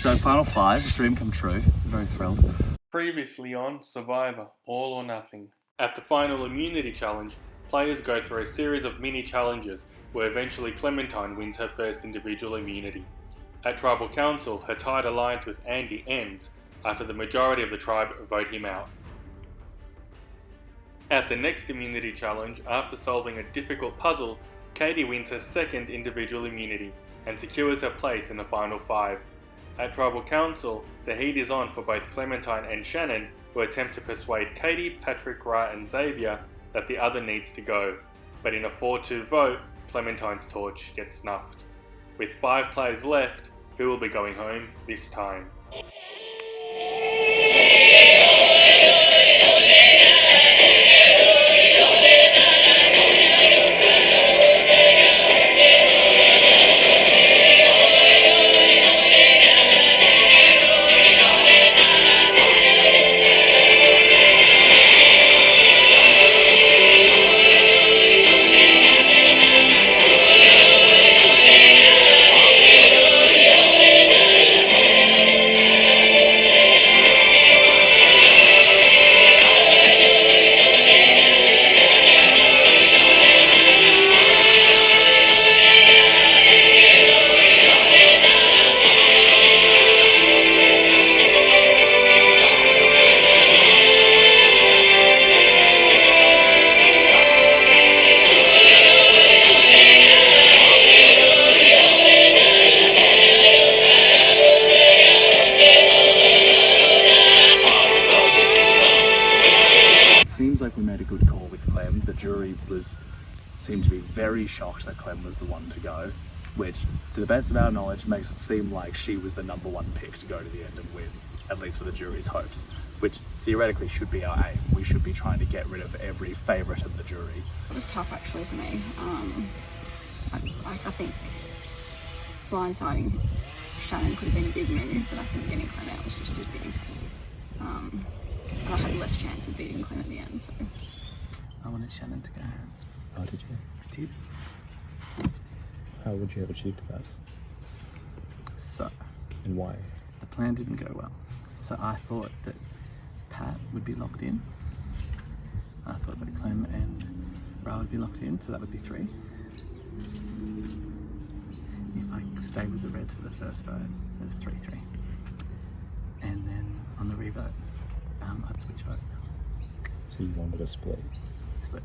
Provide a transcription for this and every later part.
So final five, dream come true. Very thrilled. Previously on Survivor, All or Nothing. At the final immunity challenge, players go through a series of mini challenges where eventually Clementine wins her first individual immunity. At Tribal Council, her tied alliance with Andy ends after the majority of the tribe vote him out. At the next immunity challenge, after solving a difficult puzzle, Katie wins her second individual immunity and secures her place in the final five. At Tribal Council, the heat is on for both Clementine and Shannon, who attempt to persuade Katie, Patrick, Ra and Xavier that the other needs to go, but in a 4-2 vote, Clementine's torch gets snuffed. With 5 players left, who will be going home this time? Seems like we made a good call with Clem. The jury seemed to be very shocked that Clem was the one to go, which, to the best of our knowledge, makes it seem like she was the number one pick to go to the end and win, at least for the jury's hopes, which theoretically should be our aim. We should be trying to get rid of every favourite of the jury. It was tough actually for me. I think blindsiding Shannon could have been a big move, but I think getting Clem out was just too big. And I had less chance of beating Clem at the end, so. I wanted Shannon to go home. Oh, did you? I did. How would you have achieved that? So, And why? the plan didn't go well. So I thought that Pat would be locked in. I thought that Clem and Ra would be locked in, so that would be 3. If I stay with the Reds for the first vote, there's 3-3. And then on the revote, I'd switch votes. So you wanted a split? Split.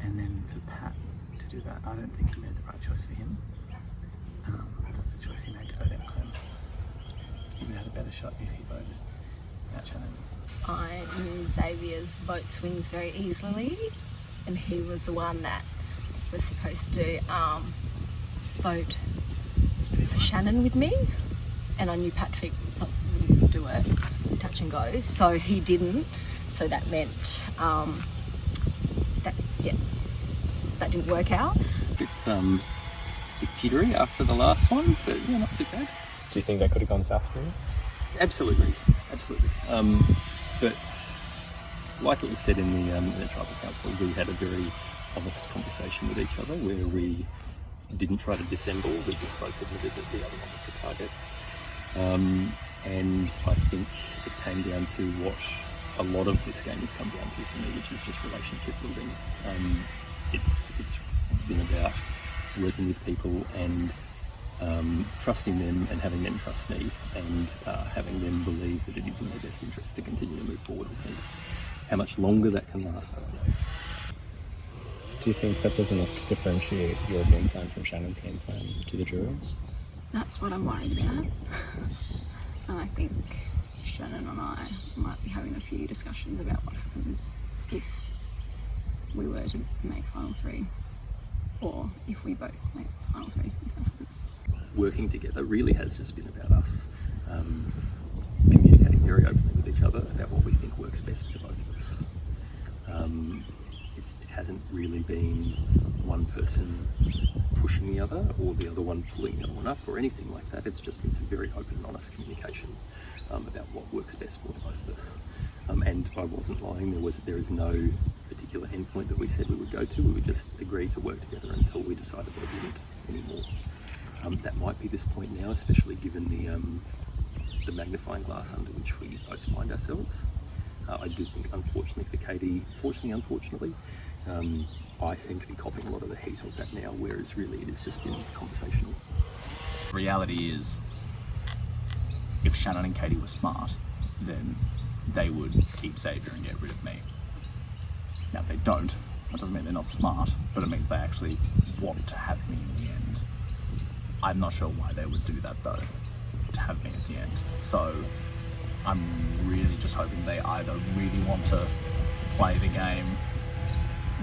And then for Pat to do that, I don't think he made the right choice for him. That's the choice he made to vote out Clem. He would have had a better shot if he voted out Shannon. I knew Xavier's vote swings very easily, and he was the one that was supposed to vote for Shannon with me, and I knew Patrick wouldn't do it, touch and go, so he didn't. So that meant that didn't work out. Bit jittery after the last one, but yeah, not too bad. Do you think that could have gone south for you? Absolutely. But like it was said in the Tribal Council, we had a very honest conversation with each other where we didn't try to dissemble, we just both admitted that the other one was the target. And I think it came down to what a lot of this game has come down to for me, which is just relationship building. It's been about working with people and trusting them and having them trust me, and having them believe that it is in their best interest to continue to move forward with me. How much longer that can last, I don't know. Do you think that does enough to differentiate your game plan from Shannon's game plan to the jurors? That's what I'm worried about. And I think Shannon and I might be having a few discussions about what happens if we were to make final 3, or if we both make final 3, if that happens. Working together really has just been about us communicating very openly with each other about what we think works best for both of us. It hasn't really been one person pushing the other or the other one pulling the other one up or anything like that. It's just been some very open and honest communication about what works best for both of us. And I wasn't lying, there is no particular endpoint that we said we would go to. We would just agree to work together until we decided that we didn't anymore. That might be this point now, especially given the magnifying glass under which we both find ourselves. I do think, unfortunately for Katie, unfortunately, I seem to be copying a lot of the heat of that now, whereas really it has just been conversational. The reality is, if Shannon and Katie were smart, then they would keep Xavier and get rid of me. Now, if they don't, that doesn't mean they're not smart, but it means they actually want to have me in the end. I'm not sure why they would do that though, to have me at the end. So I'm really just hoping they either really want to play the game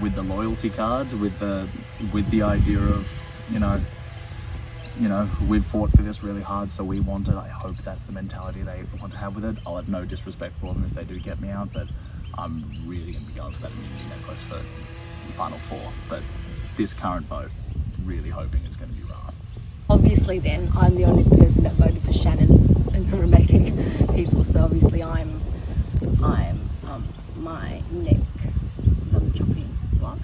with the loyalty card, with the idea of, you know, we've fought for this really hard, so we want it. I hope that's the mentality they want to have with it. I'll have no disrespect for them if they do get me out, but I'm really going to be going for that immunity necklace for the final four. But this current vote, really hoping it's going to be Ra. Obviously then, I'm the only person that voted for Shannon and the remaining people, so obviously my neck is on the chopping block.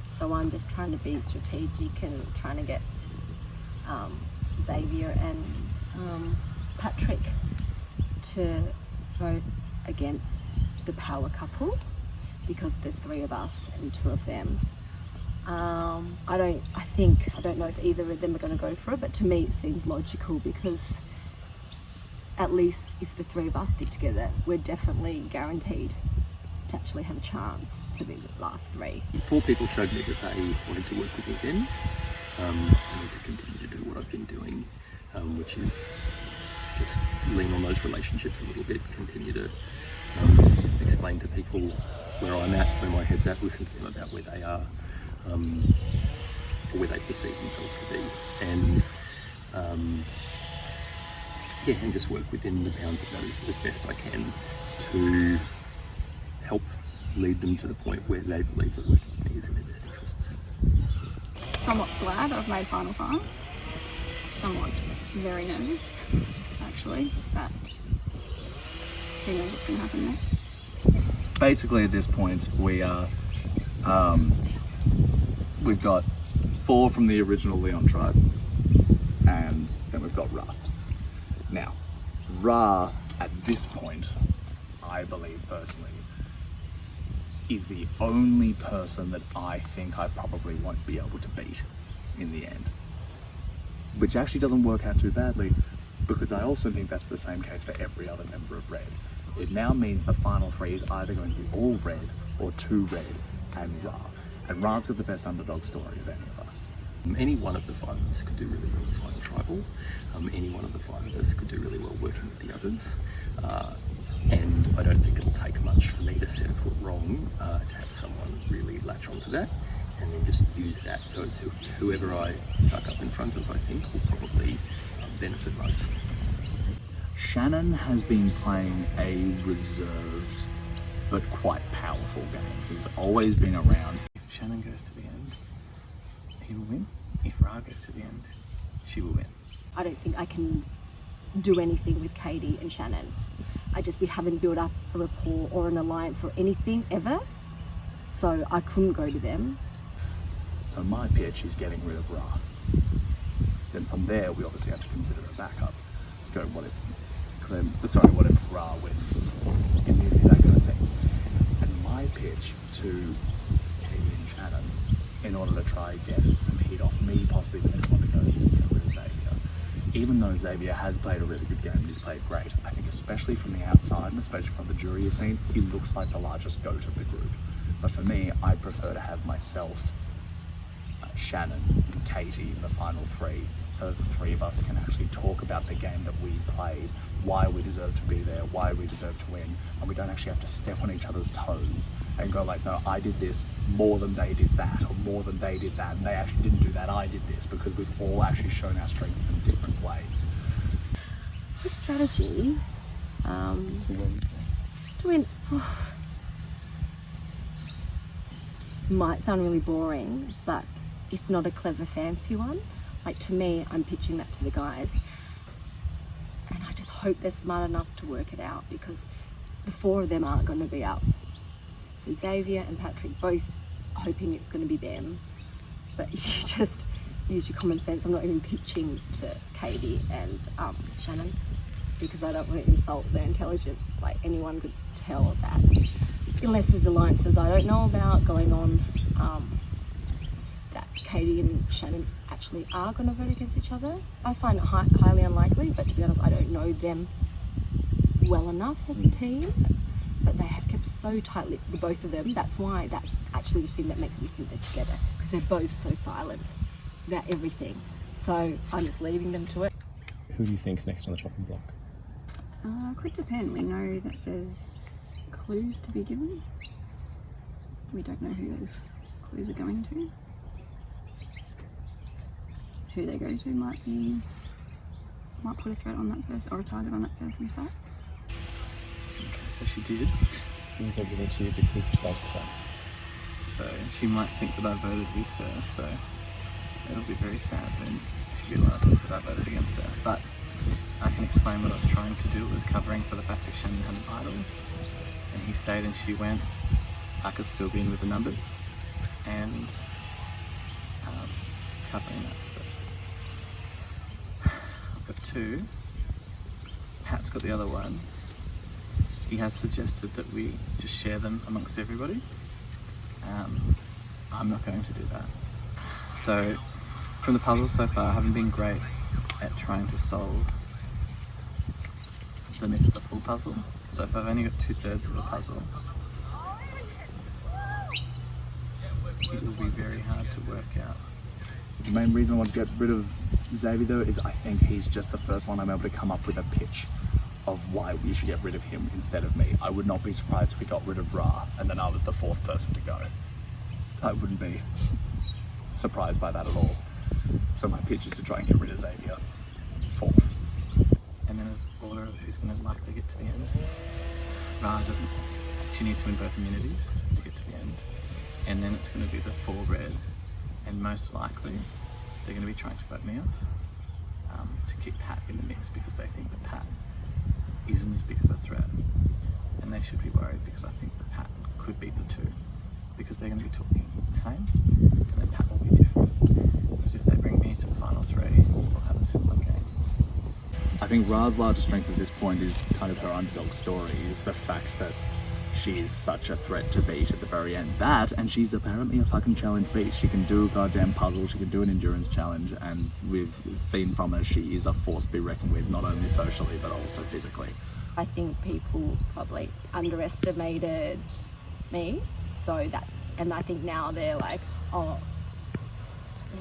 So I'm just trying to be strategic and trying to get Xavier and Patrick to vote against the power couple, because there's 3 of us and 2 of them. I don't know if either of them are going to go for it, but to me it seems logical, because at least if the 3 of us stick together, we're definitely guaranteed to actually have a chance to be the last 3. 4 people showed me that they wanted to work with me then. I need to continue to do what I've been doing, which is just lean on those relationships a little bit, continue to explain to people where I'm at, where my head's at, listen to them about where they are, or where they perceive themselves to be, and and just work within the bounds of that as best I can to help lead them to the point where they believe that working with me is in their best interests. Somewhat glad I've made Final 5. Somewhat very nervous, actually, that who knows what's going to happen next. Basically at this point we are, we've got 4 from the original Leon tribe, and then we've got Ra. Now, Ra at this point, I believe personally, is the only person that I think I probably won't be able to beat in the end. Which actually doesn't work out too badly, because I also think that's the same case for every other member of Red. It now means the final 3 is either going to be all Red or 2 Red and Ra. And Ra's got the best underdog story of any of us. Any one of the 5 of us could do really well with Final Tribal. Any one of the 5 of us could do really well working with the others. And I don't think it'll take much for me to set a foot wrong to have someone really latch onto that and then just use that. So it's whoever I tuck up in front of, I think, will probably benefit most. Shannon has been playing a reserved but quite powerful game. He's always been around. If Shannon goes to the end, he will win. If Ra goes to the end, she will win. I don't think I can do anything with Katie and Shannon. We haven't built up a rapport or an alliance or anything ever, so I couldn't go to them. So my pitch is getting rid of Ra. Then from there, we obviously have to consider a backup. Let's go, what if Ra wins? Immunity, that kind of thing. And my pitch to Katie and Shannon, in order to try and get some heat off me, possibly the next one to go, is to get rid of Xavier. Even though Xavier has played a really good game and he's played great, I think especially from the outside and especially from the jury scene, he looks like the largest goat of the group. But for me, I'd prefer to have myself, Shannon and Katie in the final 3, so that the 3 of us can actually talk about the game that we played, why we deserve to be there, why we deserve to win, and we don't actually have to step on each other's toes and go like, no, I did this more than they did that, or more than they did that, and they actually didn't do that, I did this, because we've all actually shown our strengths in different ways. The strategy to win might sound really boring, but it's not a clever, fancy one. Like, to me, I'm pitching that to the guys, and I just hope they're smart enough to work it out, because the 4 of them aren't going to be up. So Xavier and Patrick both hoping it's going to be them, but use your common sense. I'm not even pitching to Katie and Shannon because I don't want to insult their intelligence. Like, anyone could tell that, unless there's alliances I don't know about going on, that Katie and Shannon actually are going to vote against each other. I find it highly unlikely, but to be honest, I don't know them well enough as a team. But they have kept so tight-lipped, the both of them. That's why, that's actually the thing that makes me think they're together, because they're both so silent about everything. So I'm just leaving them to it. Who do you think's next on the chopping block? Could depend. We know that there's clues to be given. We don't know who those clues are going to. Who they go to might put a threat on that person or a target on that person's back. Okay, so she did. Things are given to you bequeathed by Club. So she might think that I voted with her, so it'll be very sad when she realises that I voted against her. But I can explain what I was trying to do. It was covering for the fact if Shannon had an idol and he stayed and she went, I could still be in with the numbers and covering that. So I've got two. Pat's got the other one. He has suggested that we just share them amongst everybody. I'm not going to do that. So from the puzzles so far, I haven't been great at trying to solve them if it's a full puzzle. So if I've only got 2/3 of a puzzle, it will be very hard to work out. The main reason I want to get rid of Xavier though is I think he's just the first one I'm able to come up with a pitch of why we should get rid of him instead of me. I would not be surprised if we got rid of Ra and then I was the 4th person to go. I wouldn't be surprised by that at all. So my pitch is to try and get rid of Xavier 4th. And then an order of who's going to likely get to the end. Ra doesn't. She needs to win both immunities to get to the end. And then it's going to be the 4 red. And most likely they're going to be trying to vote me up to keep Pat in the mix because they think that Pat isn't as big as a threat. And they should be worried because I think that Pat could beat the 2 because they're going to be talking the same and then Pat will be different. Because if they bring me to the final 3, we'll have a similar game. I think Ra's largest strength at this point is kind of her underdog story, is the fact that she is such a threat to beat at the very end. That, and she's apparently a fucking challenge beast. She can do a goddamn puzzle, she can do an endurance challenge, and we've seen from her she is a force to be reckoned with, not only socially but also physically. I think people probably underestimated me, so and I think now they're like, oh,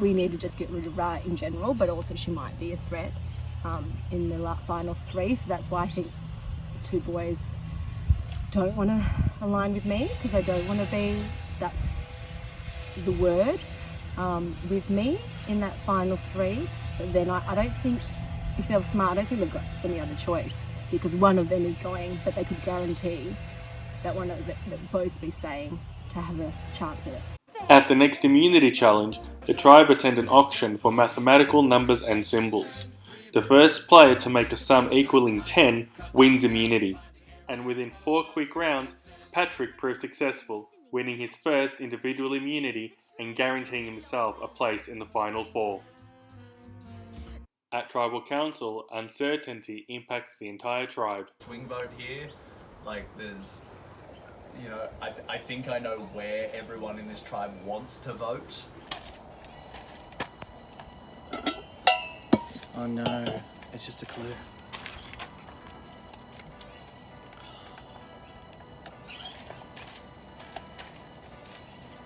we need to just get rid of Ra in general, but also she might be a threat in the final 3, so that's why I think 2 boys don't want to align with me because they don't want to be, that's the word, with me in that final 3. But then I don't think, if they're smart, I don't think they've got any other choice because one of them is going, but they could guarantee that that both be staying to have a chance at it. At the next immunity challenge, the tribe attend an auction for mathematical numbers and symbols. The first player to make a sum equaling 10 wins immunity. And within 4 quick rounds, Patrick proved successful, winning his first individual immunity and guaranteeing himself a place in the final 4. At Tribal Council, uncertainty impacts the entire tribe. Swing vote here, like there's, you know, I think I know where everyone in this tribe wants to vote. Oh no, it's just a clue.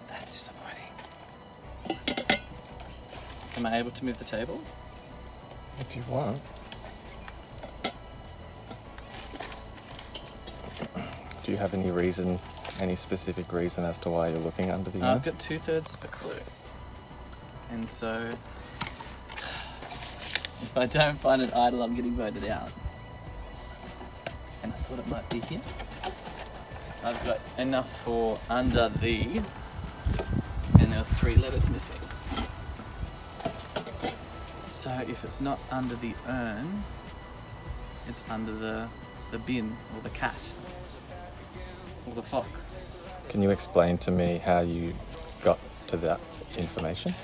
That's disappointing. Am I able to move the table? If you want. Do you have any specific reason as to why you're looking under the I've urn? got 2/3 of a clue. And so, if I don't find an idol, I'm getting voted out. And I thought it might be here. I've got enough for under the, and there was 3 letters missing. So if it's not under the urn, it's under the bin, or the cat, or the fox. Can you explain to me how you got to that information?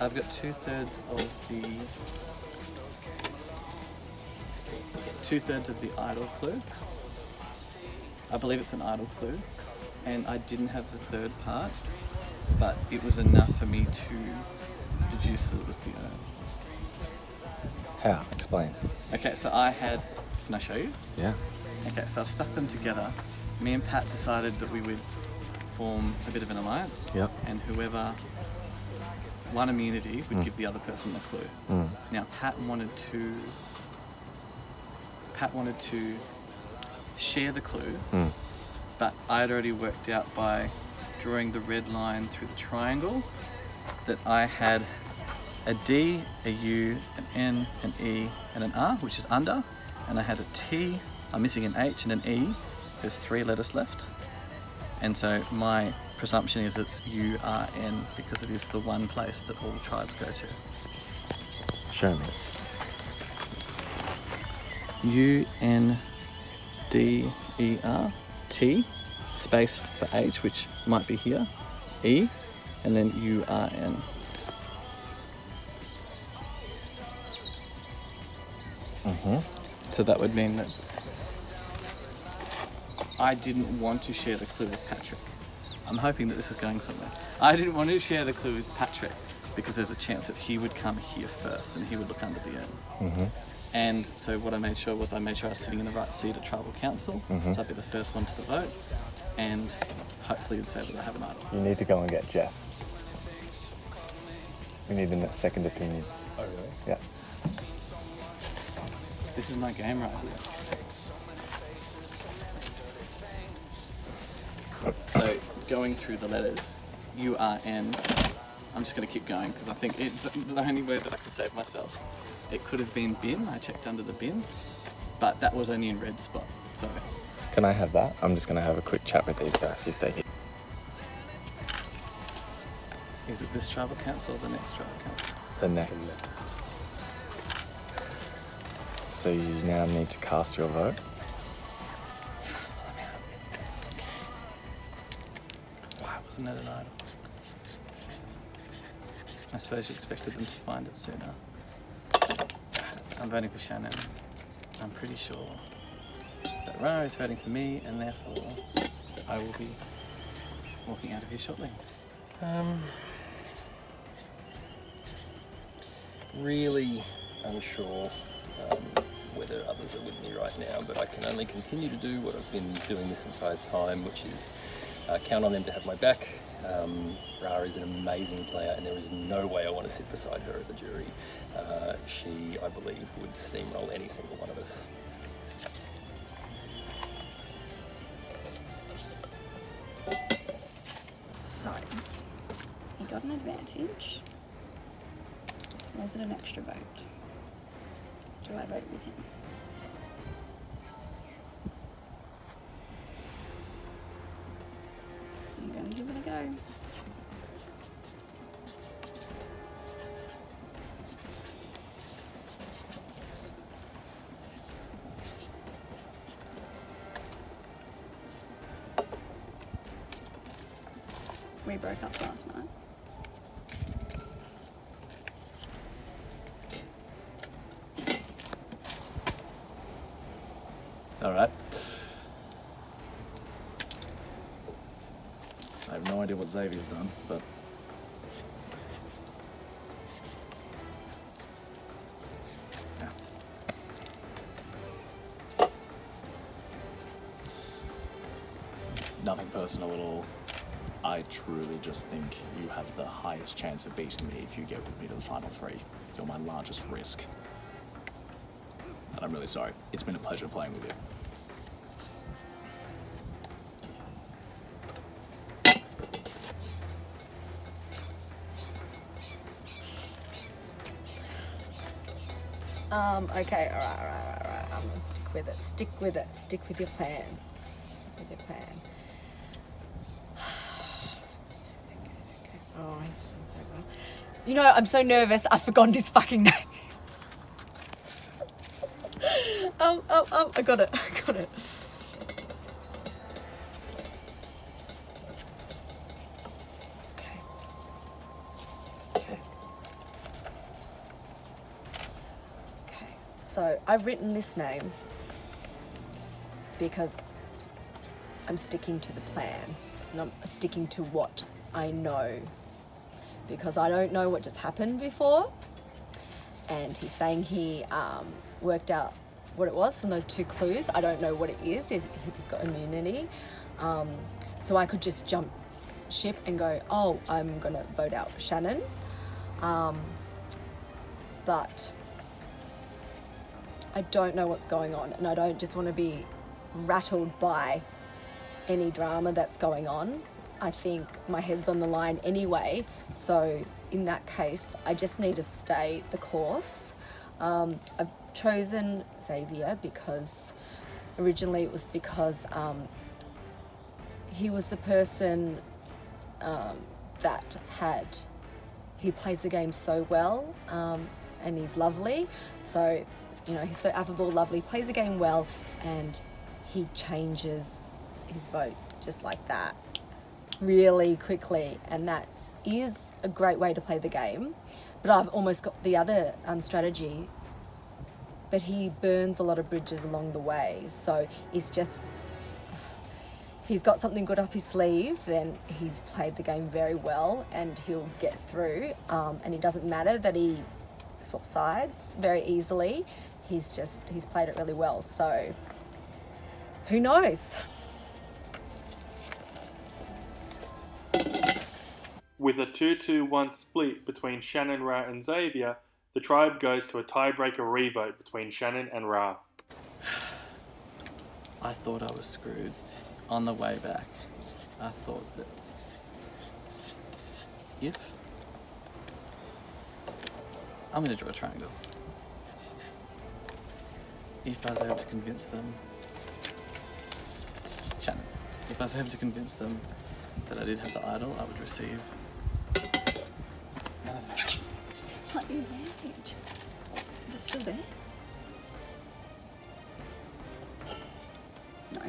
I've got 2/3 of the idle clue. I believe it's an idle clue, and I didn't have the third part, but it was enough for me to deduce that it was the urn. How? Explain. Okay, so I had. Can I show you? Yeah. Okay, so I've stuck them together. Me and Pat decided that we would form a bit of an alliance. Yep. And whoever won immunity would give the other person the clue. Now Pat wanted to share the clue, but I had already worked out by drawing the red line through the triangle that I had a D, a U, an N, an E, and an R, which is under, and I had a T, I'm missing an H and an E. There's 3 letters left. And so my presumption is it's URN because it is the one place that all tribes go to. Show me. UNDER, T, space for H, which might be here, E, and then URN. So that would mean that I didn't want to share the clue with Patrick. I'm hoping that this is going somewhere. I didn't want to share the clue with Patrick because there's a chance that he would come here first and he would look under the urn. And so what I made sure I was sitting in the right seat at Tribal Council, so I'd be the first one to the vote, and hopefully it'd say that I have an idol. You need to go and get Jeff. We need a second opinion. Oh, really? Yeah. This is my game right here. So going through the letters, URN, I'm just going to keep going because I think it's the only way that I can save myself. It could have been bin, I checked under the bin, but that was only in red spot, so. Can I have that? I'm just going to have a quick chat with these guys. You stay here. Is it this tribal council or the next tribal council? The next. So you now need to cast your vote. Why wasn't that an idol? I suppose you expected them to find it sooner. I'm voting for Shannon. I'm pretty sure that Rara is voting for me, and therefore I will be walking out of here shortly. Really unsure whether others are with me right now, but I can only continue to do what I've been doing this entire time, which is count on them to have my back. Rara is an amazing player, and there is no way I want to sit beside her at the jury. She, I believe, would steamroll any single one of us. So, he got an advantage. Was it an extra vote? Do I vote with him? I'm gonna give it a go. We broke up last night. All right. I have no idea what Xavier's done, but yeah. Nothing personal at all. I truly just think you have the highest chance of beating me if you get with me to the final 3. You're my largest risk. And I'm really sorry. It's been a pleasure playing with you. Okay, all right. I'm gonna stick with it. Stick with your plan. Stick with your plan. Okay. Oh, he's done so well. You know, I'm so nervous. I've forgotten his fucking name. I got it. Okay. So I've written this name because I'm sticking to the plan and I'm sticking to what I know, because I don't know what just happened before, and he's saying he worked out what it was from those 2 clues. I don't know what it is, if he's got immunity. So I could just jump ship and go, oh, I'm gonna vote out Shannon. But I don't know what's going on, and I don't just want to be rattled by any drama that's going on. I think my head's on the line anyway, so in that case, I just need to stay the course. I've chosen Xavier because originally it was because he was the person he plays the game so well, and he's lovely. So, you know, he's so affable, lovely, plays the game well, and he changes his votes just like that really quickly, and that is a great way to play the game. But I've almost got the other strategy, but he burns a lot of bridges along the way, so it's just, if he's got something good up his sleeve, then he's played the game very well and he'll get through, and it doesn't matter that he swaps sides very easily. He's played it really well, so who knows? With a 2-2-1 split between Shannon, Ra and Xavier, the tribe goes to a tiebreaker revote between Shannon and Ra. I thought I was screwed on the way back. I thought that if I'm going to draw a triangle, if I was able to convince them, Shannon, if I was able to convince them that I did have the idol, I would receive none of that. It's like the advantage. Is it still there? No.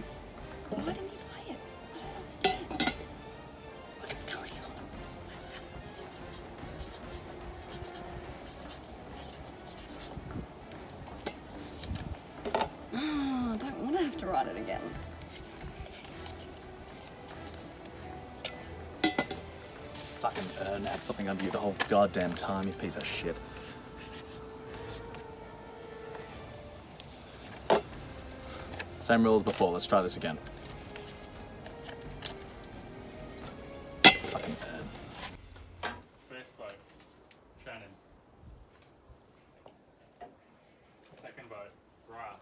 Why didn't he play it? I don't understand. What is going on? Oh, I don't want to have to write it again. Fucking have something under you the whole goddamn time, you piece of shit. Same rules before, let's try this again. Fucking First vote, Shannon. Second vote, Ra.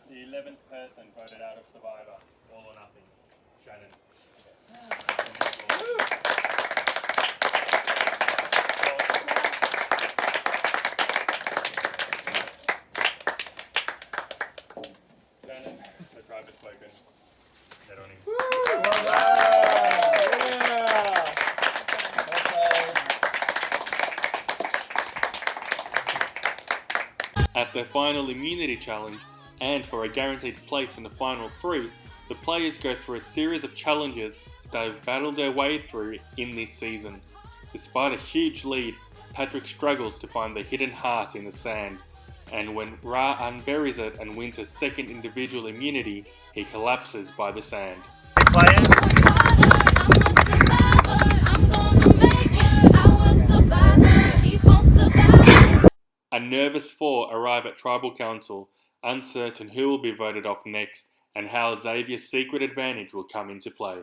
The 11th person voted out of Survivor, all or nothing, Shannon. Shannon, the tribe has spoken. Head on in. At their final immunity challenge, and for a guaranteed place in the final 3, the players go through a series of challenges that have battled their way through in this season. Despite a huge lead, Patrick struggles to find the hidden heart in the sand, and when Ra unburies it and wins his second individual immunity, he collapses by the sand. A nervous 4 arrive at Tribal Council, uncertain who will be voted off next and how Xavier's secret advantage will come into play.